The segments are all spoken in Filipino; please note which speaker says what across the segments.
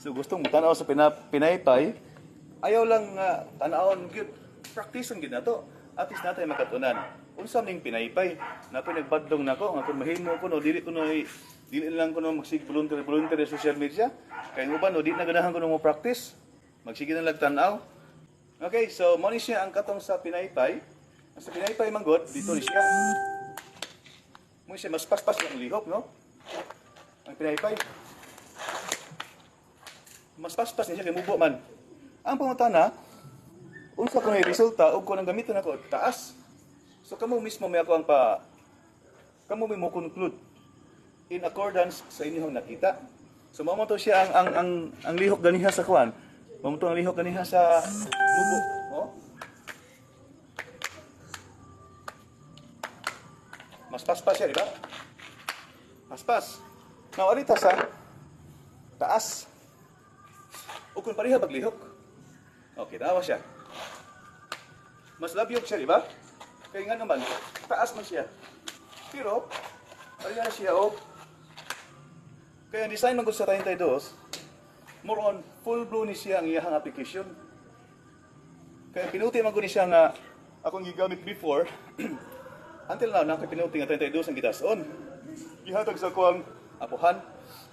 Speaker 1: So gustong tanaw sa pinaypay, ayaw lang nga tanawon gyud. Practice ang gid nato. At least natay makatunan. Unsa ning pinaypay? Na pinagbadlong nako nga kun mahimo ko no dili lang ko no magsig volunteer sa social media. Kay uban no di na ganahan ko no mo practice. Magsige na lang tanaw. Okay, so mo ni siya ang katong sa pinaypay. Sa pinaypay manggod dito ni siya. Mo siya mas paspas ang lihok, no? Ang pinaypay. Mas paspas niya kay mubo man. Ang pangutana, unsa ko may resulta ug ko nang gamiton ako taas. So kamo mismo may ako kamo may mo conclude in accordance sa inyong nakita. So mao to siya ang lihok ganiha sa kuan. Mao to ang lihok ganiha sa mubo, oh. Mas paspas siya, di ba? Paspas. Now, arita sa taas. O kung pareha paglihok. Okay, tawa siya. Mas labyog siya, di ba? Kaya nga naman, taas man siya. Pero, pareha na siya, oh. Kaya ang design man ko sa 32, more on full-blown ni siya ang iyahang application. Kaya pinuti man ko ni siya nga akong gigamit before. Until now, nakapinuti nga 32 ang gitason. Gihatag sa kuwang apuhan.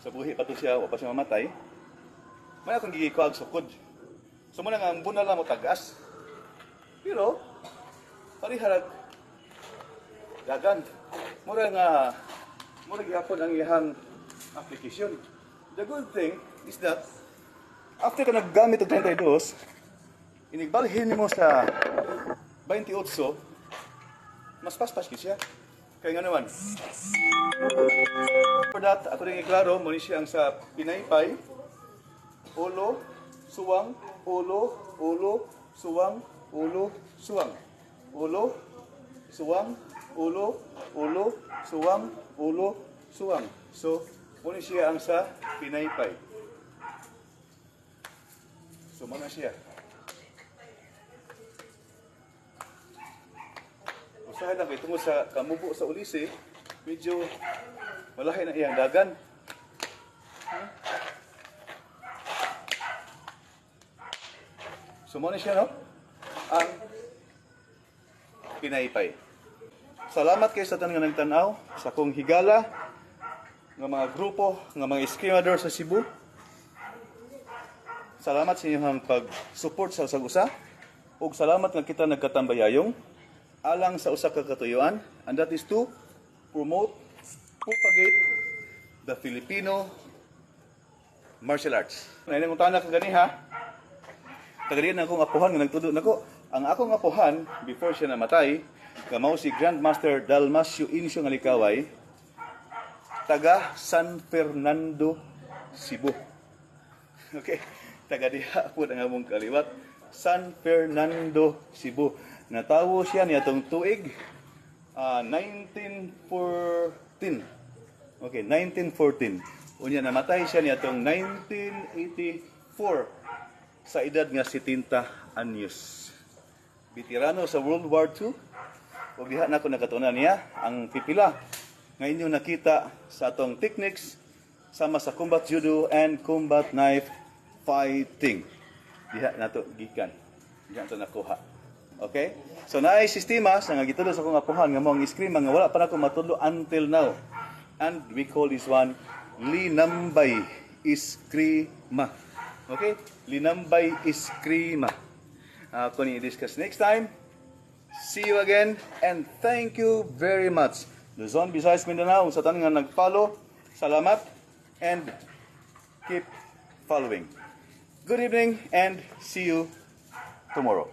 Speaker 1: Sa buhi pa to siya, o pa siya mamatay. May akong gigikuag sa sukod. So muna nga, ang bunal na mo tagas. Pero, pariharag dagan. Mura gihapon ang iyahang application. The good thing is that, after ka naggamit ng 32, inigbalhin mo sa 28, mas paspas siya. Kaya nga naman. For that, ako rin iklaro, muli siya ang sa pinaypay. Ulo, suwang, ulo, ulo, suwang, ulo, suwang. Ulo, suwang, ulo, ulo, suwang, ulo, suwang. So, muli siya ang sa pinaypay. So, mga siya. Usahay lang kayo tungkol sa kamubo sa ulisi, medyo malahi na iyang dagan. So, muna siya, no? Ang pinaypay. Salamat kayo sa tanong nga nagtanaw, sa kong higala, ng mga grupo, ng mga eskrimador sa Cebu. Salamat sa inyong pag-support sa usag-usa. Ug salamat nga kita nagkatambayayong alang sa usa ka katuyuan, and that is to promote, propagate the Filipino martial arts. Nainang utana ka ganiha, kagadian akong apuhan nga nagtudo nako. Ang akong apuhan before siya namatay, mao si Grandmaster Dalmasio Incio nga Likaway, taga San Fernando, Cebu. Okay, taga diha po ang among kaliwat, San Fernando, Cebu. Natawo siya niya itong tuig 1914. Okay, 1914. Unya namatay siya niya itong 1984 sa edad nga 70 anyos. Veterano sa World War II. Ug diha na ko nakatunan niya ang pipila nga inyo nakita sa atong techniques sama sa combat judo and combat knife fighting. Diha nato gikan. Diha nato nakuha. Okay? So naay sistema sa nga gitulo sa akong apuhan nga mo ang scream nga wala pa nako matudlo until now. And we call this one Linambay Iskrima. Okay? Linambay Iskrima. Kung i-discuss next time. See you again and thank you very much. Luzon, Visayas, Mindanao sa tanan nga nag-follow. Salamat and keep following. Good evening and see you tomorrow.